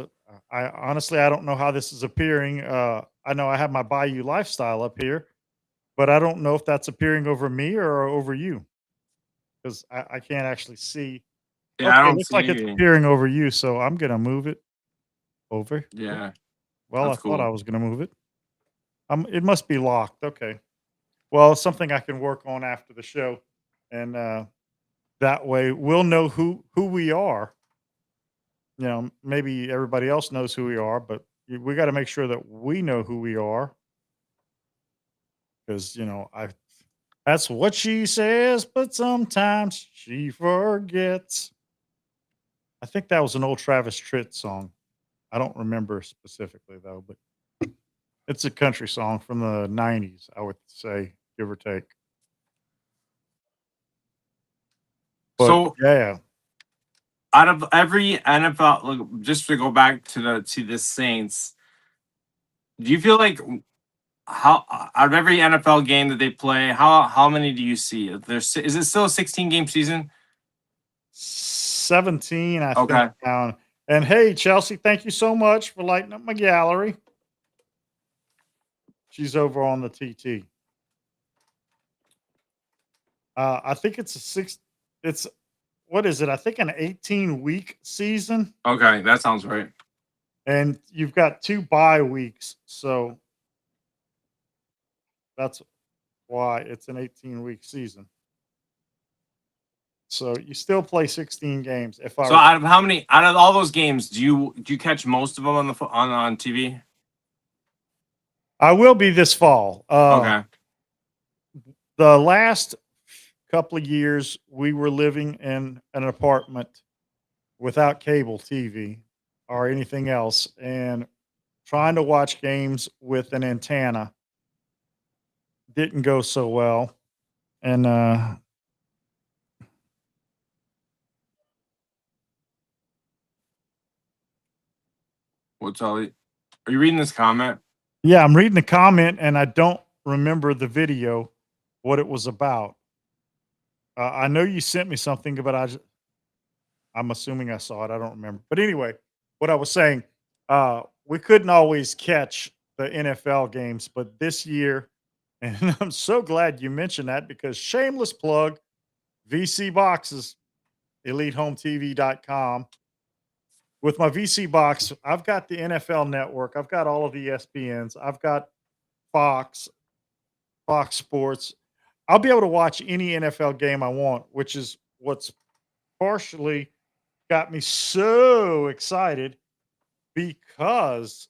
I honestly I don't know how this is appearing. I know I have my Bayou lifestyle up here, but I don't know if that's appearing over me or over you, because I can't actually see. Yeah, I Okay, don't looks like it's see. appearing over you, so I'm gonna move it over. Oh, Yeah, well, I that's thought I cool. was gonna move it. It must be locked. Okay. Well, it's something I can work on after the show, and that way we'll know who we are. You know, maybe everybody else knows who we are, but we got to make sure that we know who we are, because I that's what she says, but sometimes she forgets. I think that was an old Travis Tritt song. I don't remember specifically though, but it's a country song from the '90s, I would say, give or take. But So yeah, out of every NFL, look, just to go back to the Saints, do you feel like how out of every NFL game that they play, how many do you see? Is it still a 16 game season? 17, I think Okay. down. And hey, Chelsea, thank you so much for lighting up my gallery. She's over on the TT. I think it's a six. It's what is it? I think an 18-week season, Okay, that sounds right. and you've got 2 bye weeks, so that's why it's an 18-week season. So you still play 16 games. If I So were, out of how many out of all those games, do you catch most of them on on TV? I will be this fall. Okay. The last couple of years, we were living in an apartment without cable TV or anything else, and trying to watch games with an antenna didn't go so well. And What's all? Are you reading this comment? yeah, I'm reading the comment, and I don't remember the video, what it was about. I know you sent me something, but I'm assuming I saw it. I don't remember. But anyway, what I was saying, we couldn't always catch the NFL games, but this year, and I'm so glad you mentioned that, because shameless plug, VC Boxes, EliteHomeTV.com. With my VC box, I've got the NFL Network, I've got all of the ESPNs, I've got Fox, Fox Sports. I'll be able to watch any NFL game I want, which is what's partially got me so excited, because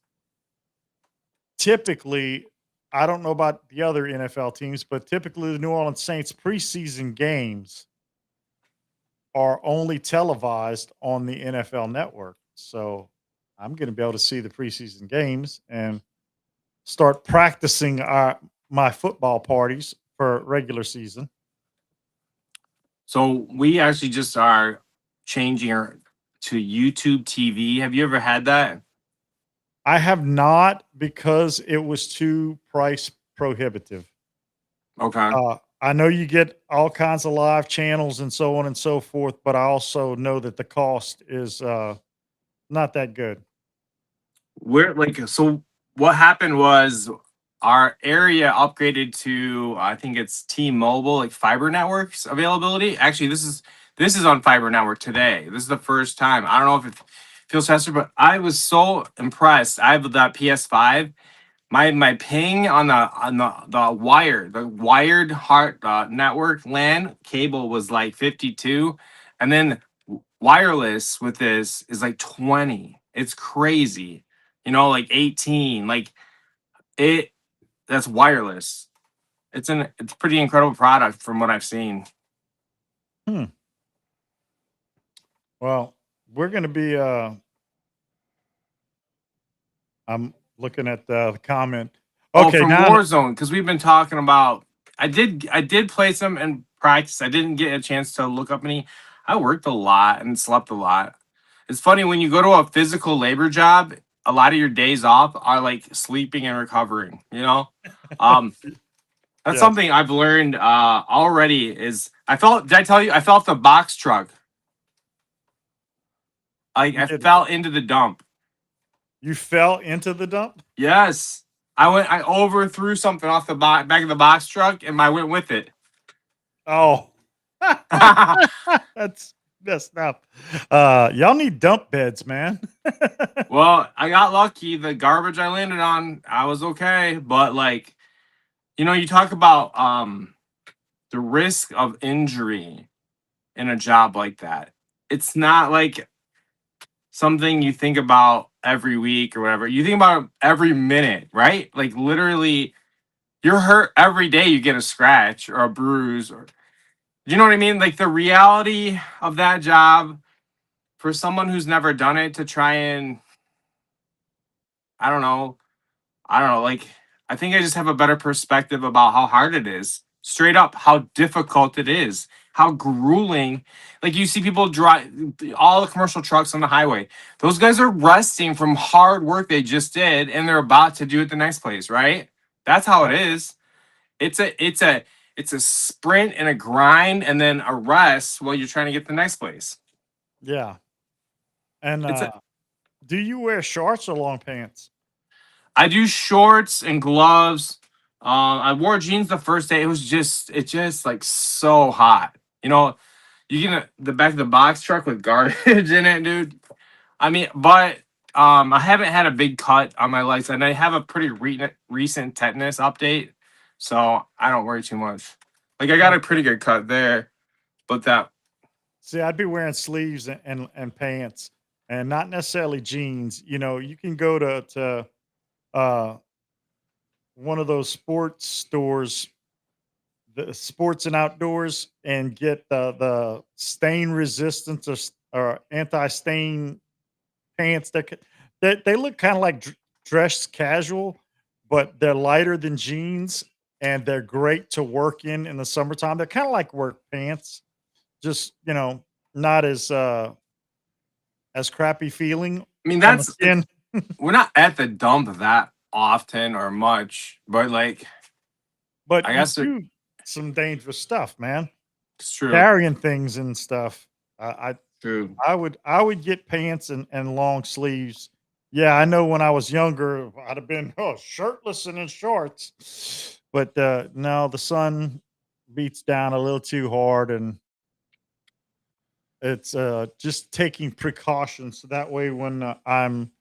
typically, I don't know about the other NFL teams, but typically the New Orleans Saints preseason games are only televised on the NFL Network. So I'm going to be able to see the preseason games and start practicing my football parties for regular season. So we actually just are changing our to YouTube TV. Have you ever had that? I have not, because it was too price prohibitive. Okay. I know you get all kinds of live channels and so on and so forth, but I also know that the cost is not that good. We're like so what happened was our area upgraded to I think it's T-Mobile like fiber networks availability. Actually, this is on fiber network today. This is the first time. I don't know if it feels faster, but I was so impressed. I have that PS5. My ping on the wired heart network LAN cable was like 52, and then wireless with this is like 20. It's crazy. Like 18. Like that's wireless. It's a pretty incredible product from what I've seen. Hmm. Well, we're going to be. I'm looking at the comment. Oh, Okay, from now. Warzone, because we've been talking about. I did play some in practice. I didn't get a chance to look up any. I worked a lot and slept a lot. It's funny when you go to a physical labor job, a lot of your days off are like sleeping and recovering. Um, that's Yes, something I've learned already. Is I felt? Did I tell you? I felt the box truck. Like you I did. fell into the dump. You fell into the dump. Yes. I overthrew something off the back of the box truck and I went with it. Oh, that's messed up. Y'all need dump beds, man. Well, I got lucky. The garbage I landed on, I was okay. But like, you talk about the risk of injury in a job like that. It's not like something you think about every week or whatever. You think about it every minute, right? Like literally you're hurt every day you get a scratch or a bruise or you know what I mean? Like the reality of that job for someone who's never done it to try and I don't know, like I think I just have a better perspective about how hard it is. Straight up how difficult it is. How grueling. Like you see people drive all the commercial trucks on the highway. Those guys are resting from hard work they just did and they're about to do it the next place, right? That's how it is. It's a sprint and a grind and then a rest while you're trying to get to the next place. Yeah. And It's a, do you wear shorts or long pants? I do shorts and gloves. I wore jeans the first day. It just like so hot. You get the back of the box truck with garbage in it, dude. I mean, but I haven't had a big cut on my legs, and I have a pretty recent tetanus update, so I don't worry too much. Like I got a pretty good cut there, but that See, I'd be wearing sleeves and pants, and not necessarily jeans. You can go to uh, one of those sports stores, the sports and outdoors, and get the stain resistance or anti stain pants they look kind of like dress casual, but they're lighter than jeans, and they're great to work in the summertime. They're kind of like work pants, just not as crappy feeling I mean on the that's skin. we're not at the dump that often or much, but like But I you guess do some dangerous stuff, man. it's true. Carrying things and stuff. I True. I would get pants and long sleeves. Yeah, I know when I was younger, I'd have been shirtless and in shorts. But no, the sun beats down a little too hard, and it's just taking precautions so that way when I'm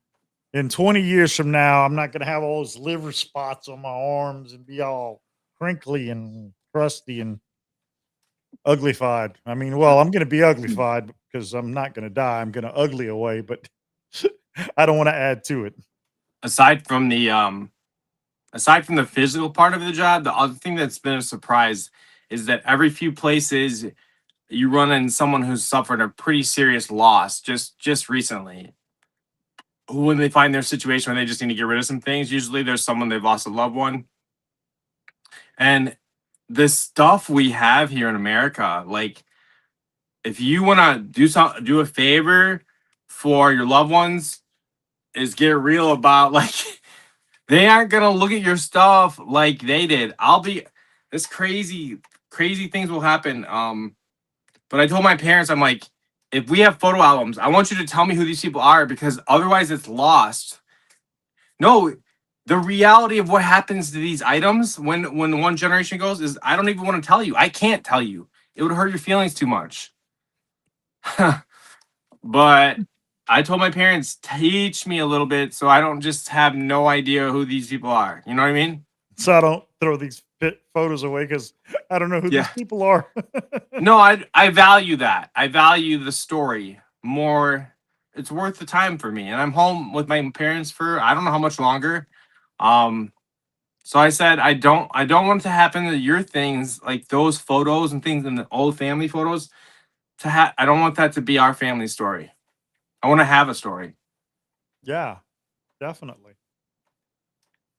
in 20 years from now, I'm not going to have all those liver spots on my arms and be all crinkly and crusty and uglified. I mean, well, I'm going to be uglified because I'm not going to die. I'm going to ugly away, but I don't want to add to it. Aside from the physical part of the job, the other thing that's been a surprise is that every few places you run into someone who's suffered a pretty serious loss just recently. When they find their situation where they just need to get rid of some things, usually there's someone they've lost a loved one. And the stuff we have here in America, like if you want to do a favor for your loved ones, is get real about like they aren't gonna look at your stuff like they did. This crazy things will happen. But I told my parents, I'm like, if we have photo albums, I want you to tell me who these people are because otherwise it's lost. No, the reality of what happens to these items when one generation goes is I don't even want to tell you. I can't tell you. It would hurt your feelings too much. But I told my parents, teach me a little bit so I don't just have no idea who these people are. You know what I mean? So I don't throw these photos away because I don't know who these Yeah. people are. No, I value that. I value the story more. It's worth the time for me. And I'm home with my parents for I don't know how much longer. Um, so I said I don't want it to happen to your things like those photos and things in the old family photos. to have. I don't want that to be our family story. I want to have a story. Yeah, definitely.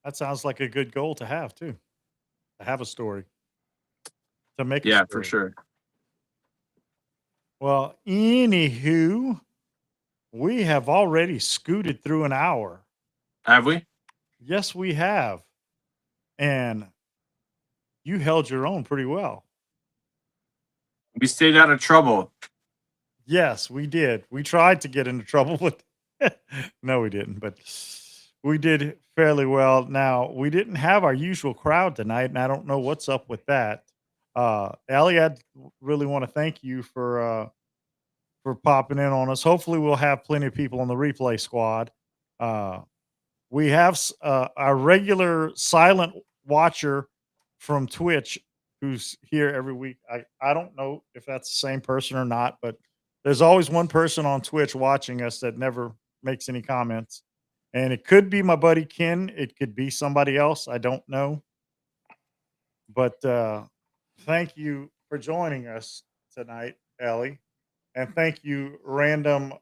That sounds like a good goal to have too. To have a story. To make a Yeah, for story. sure. Well, anywho, we have already scooted through an hour. Have we? Yes, we have. And you held your own pretty well. We stayed out of trouble. Yes, we did. We tried to get into trouble, but no, we didn't. But we did fairly well. Now, we didn't have our usual crowd tonight, and I don't know what's up with that. Ellie, I really want to thank you for popping in on us. Hopefully, we'll have plenty of people on the replay squad. Uh, we have our regular silent watcher from Twitch who's here every week. I don't know if that's the same person or not, but there's always one person on Twitch watching us that never makes any comments. And it could be my buddy Ken. It could be somebody else. I don't know. But thank you for joining us tonight, Ellie. And thank you, random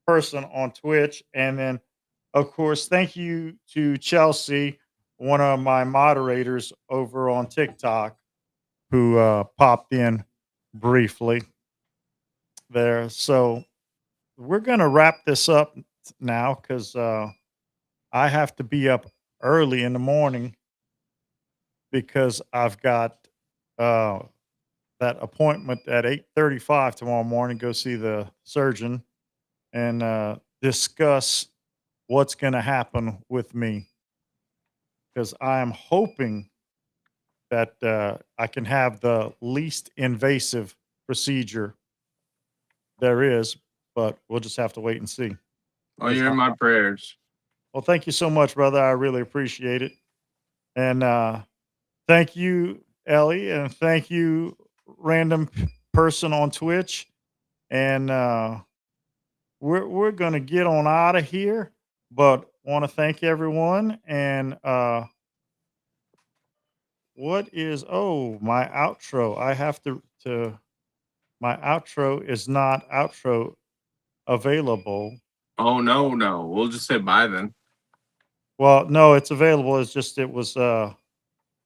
person on Twitch. And then, of course, thank you to Chelsea, one of my moderators over on TikTok, who popped in briefly there. So we're going to wrap this up now because I have to be up early in the morning because I've got that appointment at 8:35 tomorrow morning. Go see the surgeon and discuss what's going to happen with me because I am hoping that I can have the least invasive procedure there is, but we'll just have to wait and see. Oh, you're in my prayers. Well, thank you so much, brother. I really appreciate it. And thank you, Ellie, and thank you, random person on Twitch. And we're gonna get on out of here, but want to thank everyone. And what is my outro? I have to my outro is not outro available. Oh no. We'll just say bye then. Well, no, it's available. It's just it was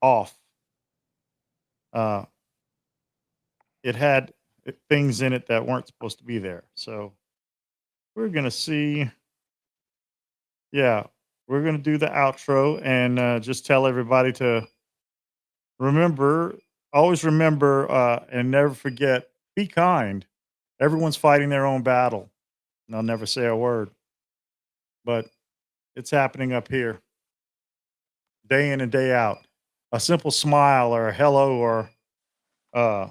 off. Uh, it had things in it that weren't supposed to be there. So we're gonna see. Yeah, we're gonna do the outro and just tell everybody to remember, always remember, and never forget. Be kind. Everyone's fighting their own battle. And I'll never say a word, but it's happening up here, day in and day out. A simple smile or a hello or uh,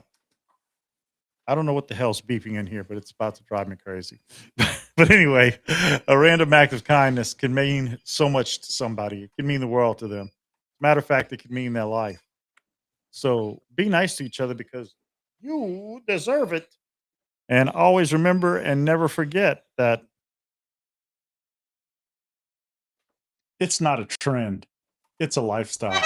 I don't know what the hell's beeping in here, but it's about to drive me crazy. But anyway, a random act of kindness can mean so much to somebody. It can mean the world to them. Matter of fact, it can mean their life. So be nice to each other because you deserve it. And always remember and never forget that it's not a trend, it's a lifestyle.